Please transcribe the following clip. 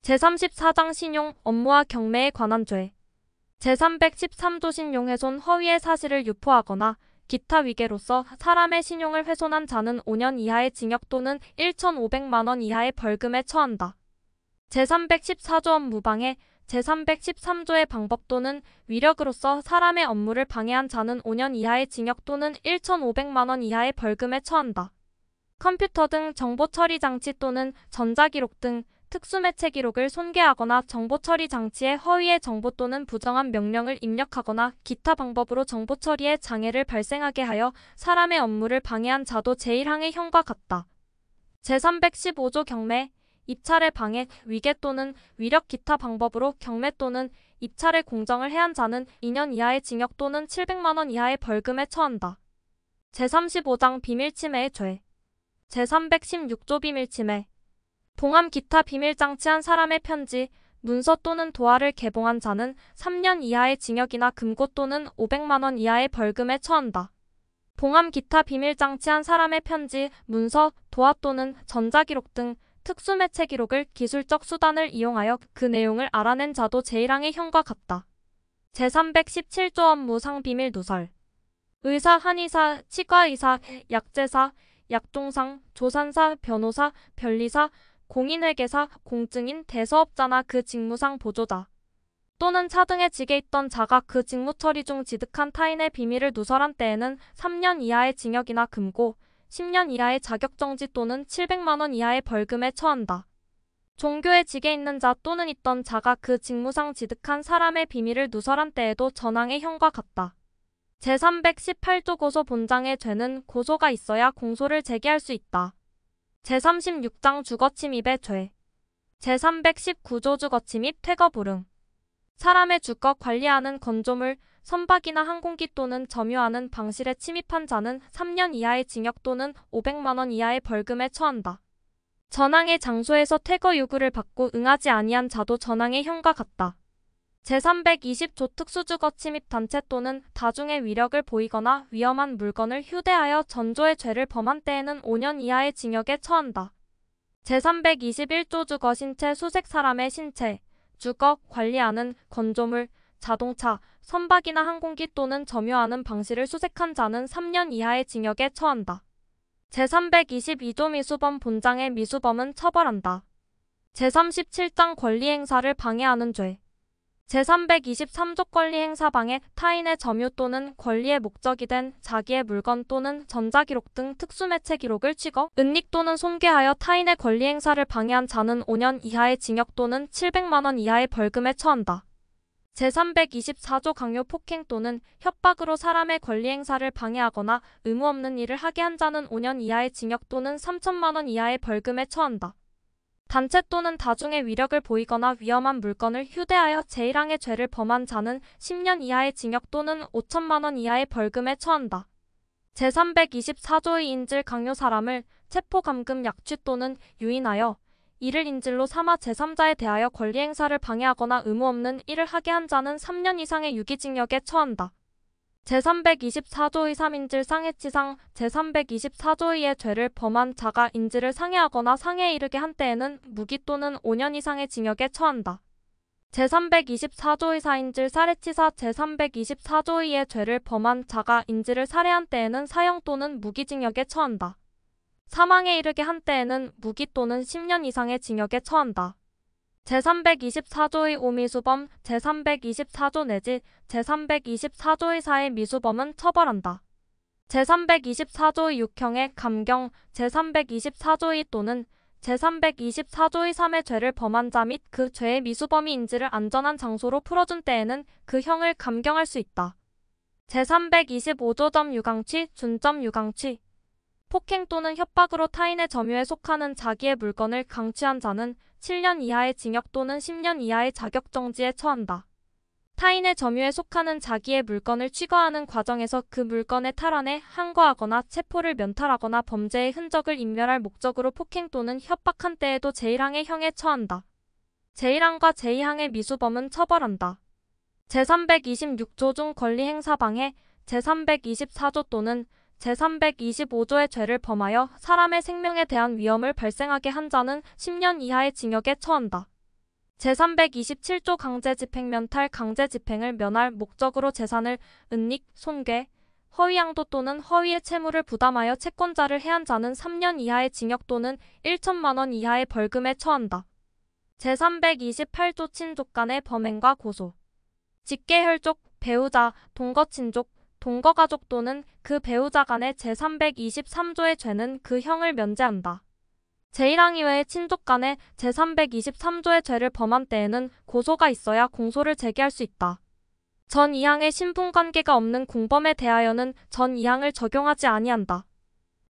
제34장 신용, 업무와 경매에 관한 죄. 제313조 신용훼손 허위의 사실을 유포하거나 기타 위계로서 사람의 신용을 훼손한 자는 5년 이하의 징역 또는 1,500만 원 이하의 벌금에 처한다. 제314조 업무방해, 제313조의 방법 또는 위력으로서 사람의 업무를 방해한 자는 5년 이하의 징역 또는 1,500만 원 이하의 벌금에 처한다. 컴퓨터 등 정보처리 장치 또는 전자기록 등 특수매체 기록을 손괴하거나 정보처리 장치에 허위의 정보 또는 부정한 명령을 입력하거나 기타 방법으로 정보처리에 장애를 발생하게 하여 사람의 업무를 방해한 자도 제1항의 형과 같다. 제315조 경매, 입찰의 방해, 위계 또는 위력 기타 방법으로 경매 또는 입찰의 공정을 해한 자는 2년 이하의 징역 또는 700만 원 이하의 벌금에 처한다. 제35장 비밀침해의 죄. 제316조 비밀침해. 봉함 기타 비밀장치한 사람의 편지, 문서 또는 도화를 개봉한 자는 3년 이하의 징역이나 금고 또는 500만 원 이하의 벌금에 처한다. 봉함 기타 비밀장치한 사람의 편지, 문서, 도화 또는 전자기록 등 특수매체 기록을 기술적 수단을 이용하여 그 내용을 알아낸 자도 제1항의 형과 같다. 제317조 업무상 비밀 누설. 의사, 한의사, 치과의사, 약제사, 약종상, 조산사, 변호사, 변리사, 공인회계사, 공증인, 대서업자나 그 직무상 보조자 또는 차등의 직에 있던 자가 그 직무 처리 중 지득한 타인의 비밀을 누설한 때에는 3년 이하의 징역이나 금고, 10년 이하의 자격정지 또는 700만 원 이하의 벌금에 처한다. 종교의 직에 있는 자 또는 있던 자가 그 직무상 지득한 사람의 비밀을 누설한 때에도 전항의 형과 같다. 제318조 고소 본장의 죄는 고소가 있어야 공소를 제기할 수 있다. 제36장 주거침입의 죄. 제319조 주거침입 퇴거 불응. 사람의 주거 관리하는 건조물, 선박이나 항공기 또는 점유하는 방실에 침입한 자는 3년 이하의 징역 또는 500만 원 이하의 벌금에 처한다. 전항의 장소에서 퇴거 요구를 받고 응하지 아니한 자도 전항의 형과 같다. 제320조 특수주거 침입 단체 또는 다중의 위력을 보이거나 위험한 물건을 휴대하여 전조의 죄를 범한 때에는 5년 이하의 징역에 처한다. 제321조 주거 신체 수색 사람의 신체, 주거, 관리하는 건조물, 자동차, 선박이나 항공기 또는 점유하는 방실을 수색한 자는 3년 이하의 징역에 처한다. 제322조 미수범 본장의 미수범은 처벌한다. 제37장 권리행사를 방해하는 죄. 제323조 권리행사 방해, 타인의 점유 또는 권리의 목적이 된 자기의 물건 또는 전자기록 등 특수매체 기록을 취거, 은닉 또는 손괴하여 타인의 권리행사를 방해한 자는 5년 이하의 징역 또는 700만 원 이하의 벌금에 처한다. 제324조 강요 폭행 또는 협박으로 사람의 권리행사를 방해하거나 의무 없는 일을 하게 한 자는 5년 이하의 징역 또는 3천만 원 이하의 벌금에 처한다. 단체 또는 다중의 위력을 보이거나 위험한 물건을 휴대하여 제1항의 죄를 범한 자는 10년 이하의 징역 또는 5천만 원 이하의 벌금에 처한다. 제324조의 인질 강요 사람을 체포감금 약취 또는 유인하여 이를 인질로 삼아 제3자에 대하여 권리행사를 방해하거나 의무 없는 일을 하게 한 자는 3년 이상의 유기징역에 처한다. 제324조의 3인질 상해치상, 제324조의 죄를 범한 자가 인질을 상해하거나 상해에 이르게 한 때에는 무기 또는 5년 이상의 징역에 처한다. 제324조의 4인질 살해치사, 제324조의 죄를 범한 자가 인질을 살해한 때에는 사형 또는 무기징역에 처한다. 사망에 이르게 한 때에는 무기 또는 10년 이상의 징역에 처한다. 제324조의 5미수범, 제324조 내지 제324조의 4의 미수범은 처벌한다. 제324조의 6형의 감경, 제324조의 또는 제324조의 3의 죄를 범한 자 및 그 죄의 미수범이 인질을 안전한 장소로 풀어준 때에는 그 형을 감경할 수 있다. 제325조 유강취, 유강취. 폭행 또는 협박으로 타인의 점유에 속하는 자기의 물건을 강취한 자는 7년 이하의 징역 또는 10년 이하의 자격정지에 처한다. 타인의 점유에 속하는 자기의 물건을 취거하는 과정에서 그 물건의 탈환에 항거하거나 체포를 면탈하거나 범죄의 흔적을 인멸할 목적으로 폭행 또는 협박한 때에도 제1항의 형에 처한다. 제1항과 제2항의 미수범은 처벌한다. 제326조 중 권리행사 방해, 제324조 또는 제325조의 죄를 범하여 사람의 생명에 대한 위험을 발생하게 한 자는 10년 이하의 징역에 처한다. 제327조 강제집행 면탈 강제집행을 면할 목적으로 재산을 은닉, 손괴, 허위양도 또는 허위의 채무를 부담하여 채권자를 해한 자는 3년 이하의 징역 또는 1천만 원 이하의 벌금에 처한다. 제328조 친족 간의 범행과 고소. 직계혈족, 배우자, 동거친족, 동거가족 또는 그 배우자 간의 제323조의 죄는 그 형을 면제한다. 제1항 이외의 친족 간의 제323조의 죄를 범한 때에는 고소가 있어야 공소를 제기할 수 있다. 전 2항의 신분관계가 없는 공범에 대하여는 전 2항을 적용하지 아니한다.